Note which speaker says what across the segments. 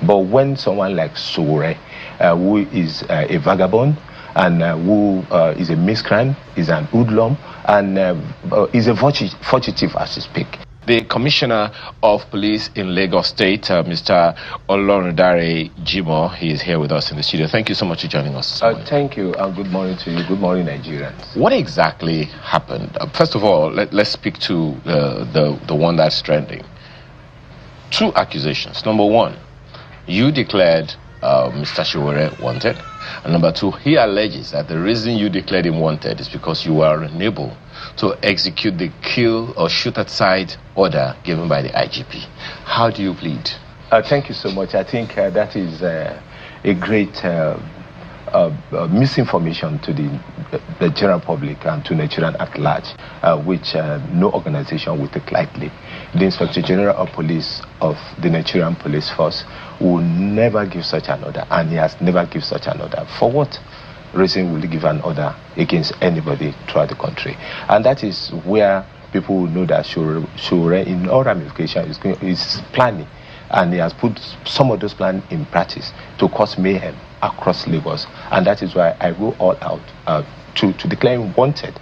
Speaker 1: But when someone like Sowore, who is a vagabond, and who is a miscreant, is an hoodlum, and is a fugitive as we speak.
Speaker 2: The Commissioner of Police in Lagos State, Mr. Olorundare Jimoh, he is here with us in the studio. Thank you so much for joining us.
Speaker 1: Thank you, and good morning to you. Good morning, Nigerians.
Speaker 2: What exactly happened? First of all, let's speak to the one that's trending. Two accusations. Number one, you declared Mr. Sowore wanted. And number two, he alleges that the reason you declared him wanted is because you were unable to execute the kill or shoot at sight order given by the IGP. How do you plead?
Speaker 1: Thank you so much. I think that is a great misinformation to the general public and to Nigerian at large, which no organization will take lightly. The Inspector General of Police of the Nigerian Police Force will never give such an order, and he has never given such an order. For what reason will he give an order against anybody throughout the country? And that is where people will know that Sowore in all ramifications is planning, and he has put some of those plans in practice to cause mayhem across Lagos. And that is why I go all out to declare him wanted,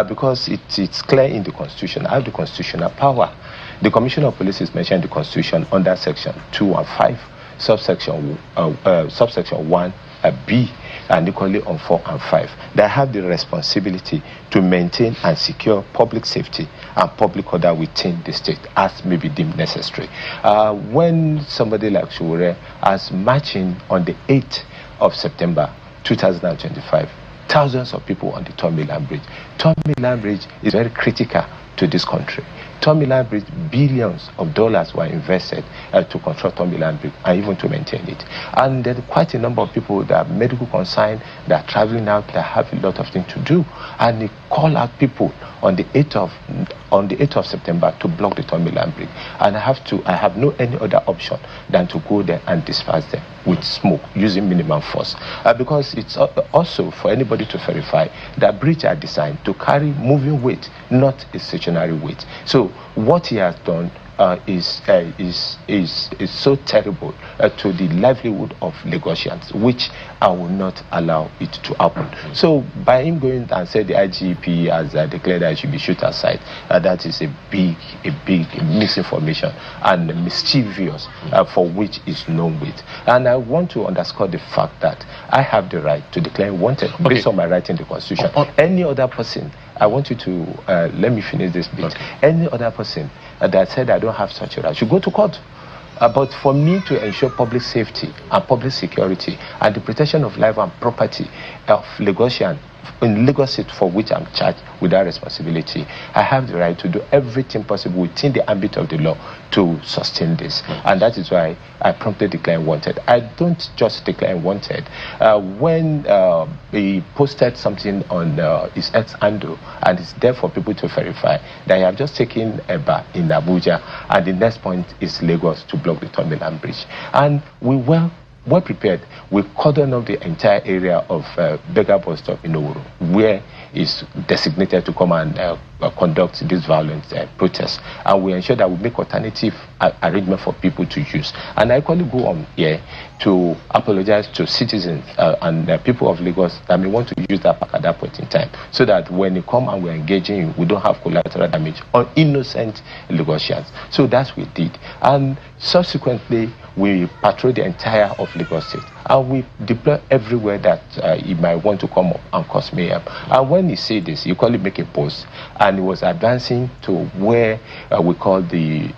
Speaker 1: because it's clear in the Constitution. I have the constitutional power. The Commissioner of Police is mentioned in the Constitution under Section 215, subsection 1B, and equally on 4 and 5. They have the responsibility to maintain and secure public safety and public order within the state as may be deemed necessary. When somebody like Sowore is marching on the 8th of September 2025, thousands of people on the Tomiland Bridge. Tomiland Bridge is very critical to this country. Tomiland Bridge, billions of dollars were invested to construct Tomiland Bridge and even to maintain it. And there are quite a number of people that are medical concerned, that are traveling out, that have a lot of things to do. And they call out people on the 8th of September to block the Tomiland Bridge. And I have no any other option than to go there and disperse them with smoke using minimum force. Because it's also for anybody to verify that bridges are designed to carry moving weight, not a stationary weight. So what he has done is so terrible to the livelihood of Lagosians, which I will not allow it to happen. So by him going and say the IGP has declared that it should be shoot aside, that is a big misinformation and mischievous for which is known with. And I want to underscore the fact that I have the right to declare wanted based on my right in the Constitution. Any other person, I want you to let me finish this bit. Okay. Any other person that said I don't have such a right should go to court. But for me to ensure public safety and public security and the protection of life and property of Lagosian in Lagos State, for which I'm charged with that responsibility, I have the right to do everything possible within the ambit of the law to sustain this. And that is why I promptly declare wanted. I don't just declare wanted. When he posted something on his X handle, and it's there for people to verify that I have just taken a bar in Abuja, and the next point is Lagos to block the Tomiland Bridge. And we well prepared. We cordon off the entire area of Beggar Bus Stop in Sowore, where is designated to come and conduct this violent protest. And we ensure that we make alternative arrangement for people to use. And I equally go on here to apologize to citizens and people of Lagos that may want to use that park at that point in time, so that when they come and we're engaging, we don't have collateral damage on innocent Lagosians. So that's what we did. And subsequently, we patrol the entire of Lagos State, and we deploy everywhere that he might want to come up and cause mayhem. And when he said this, he called it make a post, and he was advancing to where we call the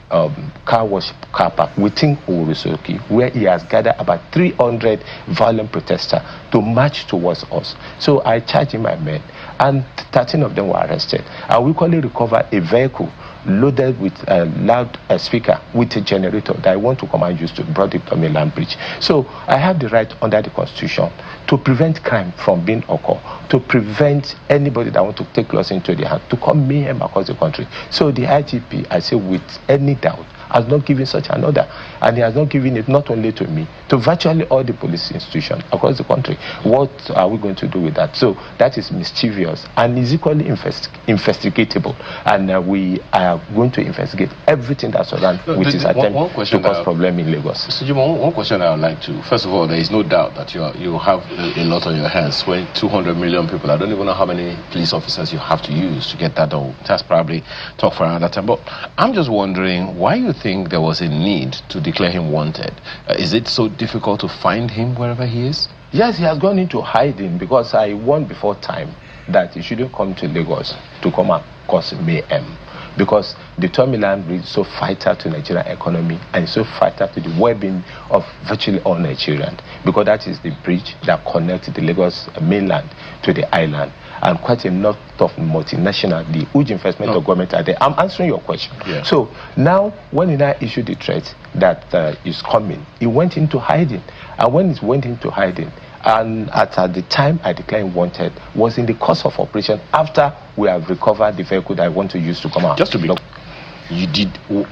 Speaker 1: car wash car park within Orosoki, where he has gathered about 300 violent protesters to march towards us. So I charged him my men, and 13 of them were arrested. And we quickly recovered a vehicle loaded with a loud speaker with a generator that I want to come and use to broad the Tomiland Bridge. So I have the right under the Constitution to prevent crime from being occurred, to prevent anybody that want to take laws into their hand, to come mayhem across the country. So the IGP, I say with any doubt, has not given such an order. And he has not given it not only to me, to virtually all the police institutions across the country. What are we going to do with that? So that is mischievous and is equally investigatable. And we are going to investigate everything that surrounds with his attempt to cause problem in Lagos.
Speaker 2: Mr. Jimo, one question I would like to, first of all, there is no doubt that you have a lot on your hands. When 200 million people, I don't even know how many police officers you have to use to get that done. That's probably talk for another time. But I'm just wondering why you think there was a need to declare him wanted. Is it so difficult to find him wherever he is?
Speaker 1: Yes, he has gone into hiding because I warned before time that he shouldn't come to Lagos to come and cause mayhem. Because the Tomiland Bridge is so vital to Nigerian economy and so vital to the well-being of virtually all Nigerians. Because that is the bridge that connects the Lagos mainland to the island. And quite a lot of multinational, the huge investment of government are there. I'm answering your question.
Speaker 2: Yeah.
Speaker 1: So now, when he now issued the threat that is coming, he went into hiding. And when he went into hiding, and at the time I declared wanted, was in the course of operation after we have recovered the vehicle that I want to use to come out.
Speaker 2: Just to be,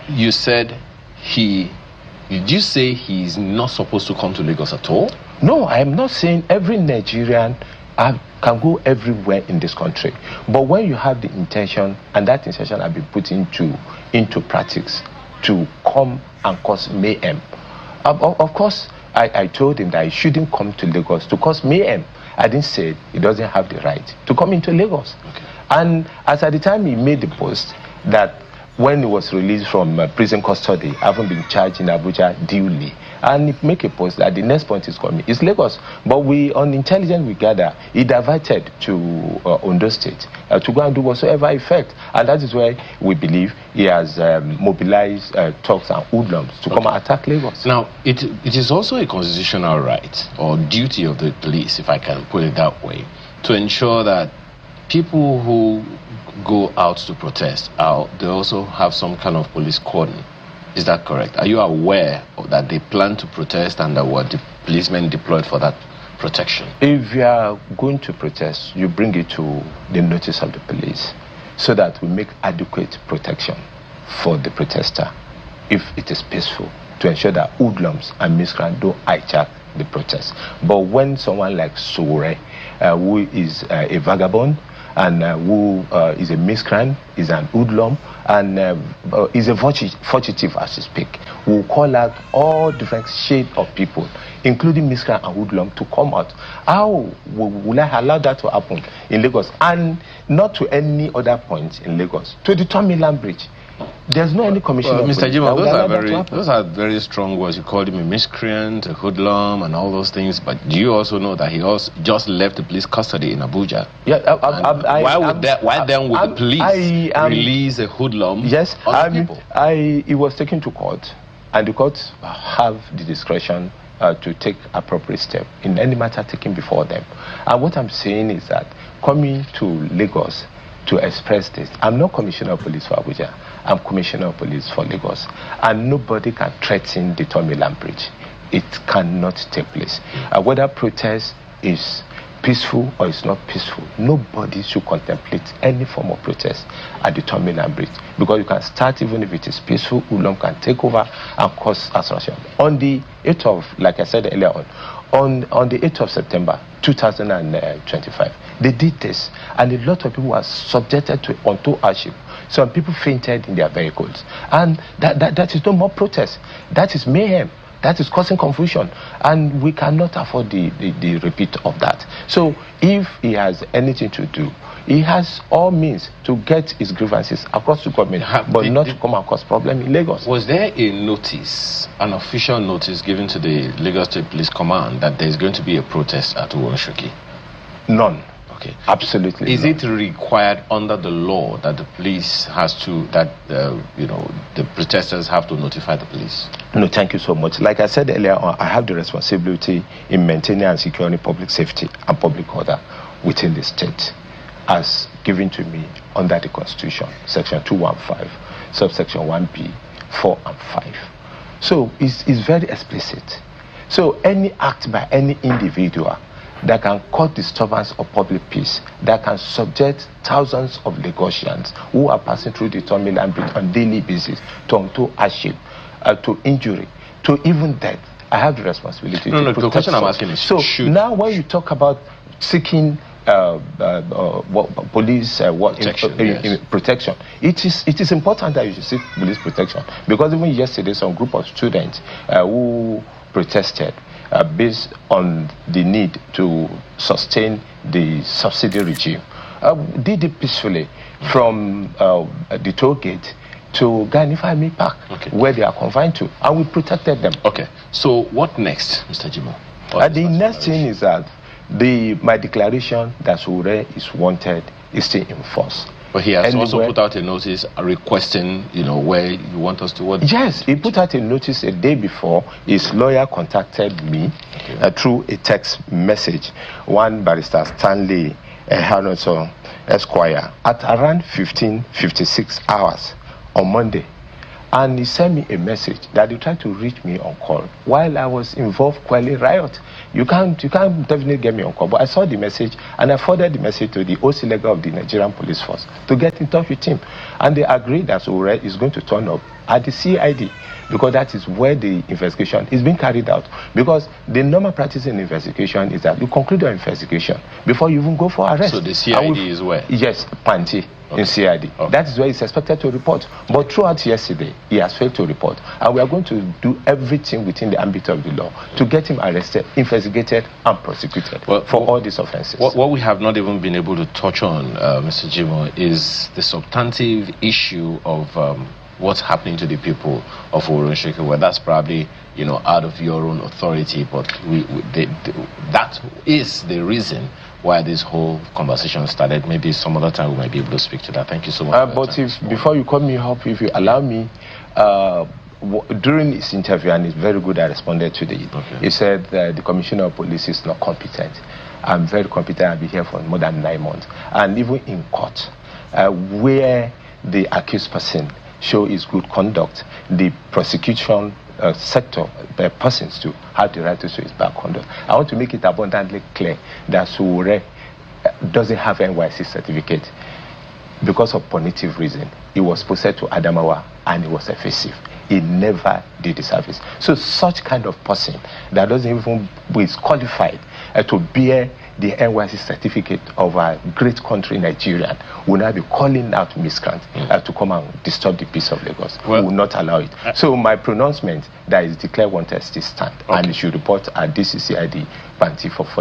Speaker 2: you said did you say he's not supposed to come to Lagos at all?
Speaker 1: No, I am not saying every Nigerian can go everywhere in this country. But when you have the intention, and that intention has been put into practice to come and cause mayhem, of course, I told him that he shouldn't come to Lagos to cause mayhem. I didn't say he doesn't have the right to come into Lagos.
Speaker 2: Okay.
Speaker 1: And as at the time he made the post that when he was released from prison custody, having been charged in Abuja duly, and he make a post that the next point is coming is Lagos. But on intelligence we gather, he diverted to Ondo State to go and do whatsoever effect. And that is why we believe he has mobilized thugs and hoodlums to come and attack Lagos.
Speaker 2: Now, it is also a constitutional right or duty of the police, if I can put it that way, to ensure that people who go out to protest, they also have some kind of police cordon. Is that correct? Are you aware that they plan to protest and there were the policemen deployed for that protection?
Speaker 1: If you are going to protest, you bring it to the notice of the police so that we make adequate protection for the protester if it is peaceful, to ensure that hoodlums and miscreants don't hijack the protest. But when someone like Sowore, who is a vagabond, and who is a miscreant, is an hoodlum, and is a fugitive as we speak, will call out all different shades of people, including miscreant and hoodlum, to come out. How will I allow that to happen in Lagos? And not to any other point in Lagos, to the Tomiland Bridge. There's no any commission.
Speaker 2: Mr. Jimo, those are very strong words. You called him a miscreant, a hoodlum, and all those things. But do you also know that he also just left the police custody in Abuja?
Speaker 1: Yeah.
Speaker 2: Why then would the police release a hoodlum?
Speaker 1: Yes,
Speaker 2: on the people?
Speaker 1: He was taken to court, and the courts have the discretion to take appropriate steps in any matter taken before them. And what I'm saying is that coming to Lagos to express this, I'm not Commissioner of Police for Abuja, I'm Commissioner of Police for Lagos, and nobody can threaten the Tomiland Bridge. It cannot take place. Whether protest is peaceful or it's not peaceful, nobody should contemplate any form of protest at the Tomiland Bridge, because you can start even if it is peaceful, hoodlum can take over and cause assaults. On the 8th of, like I said earlier on the 8th of September 2025, they did this, and a lot of people were subjected to untold hardship. Some people fainted in their vehicles, and that is no more protest. That is mayhem. That is causing confusion, and we cannot afford the repeat of that. So if he has anything to do, he has all means to get his grievances across the government, but not to come and cause problem in Lagos.
Speaker 2: Was there a notice, an official notice given to the Lagos State Police Command that there is going to be a protest at Uwonshoki?
Speaker 1: None.
Speaker 2: Okay.
Speaker 1: Absolutely.
Speaker 2: Is it required under the law that the police has to, the protesters have to notify the police?
Speaker 1: No, thank you so much. Like I said earlier on, I have the responsibility in maintaining and securing public safety and public order within the state, as given to me under the Constitution, Section 215, subsection 1B, 4 and 5. So it's very explicit. So any act by any individual that can cause disturbance of public peace, that can subject thousands of Lagosians who are passing through the terminal on daily basis to hardship, to injury, to even death. I have the responsibility to protect.
Speaker 2: The question I'm asking is,
Speaker 1: so now when you talk about seeking police protection, it is important that you should seek police protection, because even yesterday some group of students who protested based on the need to sustain the subsidy regime did it peacefully from the toll gate to Ganifami Park, where they are confined to, and we protected them.
Speaker 2: Okay, so what next, Mr. Jimo?
Speaker 1: The next thing is that my declaration that Sowore is wanted is still in force.
Speaker 2: But he has also put out a notice requesting, where you want us to work.
Speaker 1: Yes, he put out a notice a day before. His lawyer contacted me through a text message. One barrister, Stanley Harrison Esquire, at around 15:56 hours on Monday. And he sent me a message that he tried to reach me on call while I was involved quelling riot. You can't definitely get me on call, but I saw the message and I forwarded the message to the OC legal of the Nigerian Police Force to get in touch with him. And they agreed that Sowore is going to turn up at the CID, because that is where the investigation is being carried out. Because the normal practice in investigation is that you conclude your investigation before you even go for arrest.
Speaker 2: So the CID is where?
Speaker 1: Yes, Panti. In CID. That is where he's expected to report. But throughout yesterday, he has failed to report. And we are going to do everything within the ambit of the law to get him arrested, investigated, and prosecuted for all these offenses.
Speaker 2: What we have not even been able to touch on, Mr. Jimo, is the substantive issue of what's happening to the people of Sowore, where that's probably out of your own authority, but that is the reason why this whole conversation started. Maybe some other time we might be able to speak to that. Thank you so much.
Speaker 1: But before you call me up, if you allow me, during his interview, and it's very good, I responded to it. He said the Commissioner of Police is not competent. I'm very competent. I've been here for more than 9 months. And even in court, where the accused person show his good conduct, the prosecution sector, the persons to have the right to show his bad conduct. I want to make it abundantly clear that Sowore doesn't have NYC certificate because of punitive reason. He was posted to Adamawa and he was evasive. He never did the service. So such kind of person that doesn't even is qualified to bear the NYC certificate of a great country, Nigeria, will now be calling out miscreants to come and disturb the peace of Lagos. We will not allow it. So my pronouncement that is declared wanted still stand, and it should report at DCCID Panti for further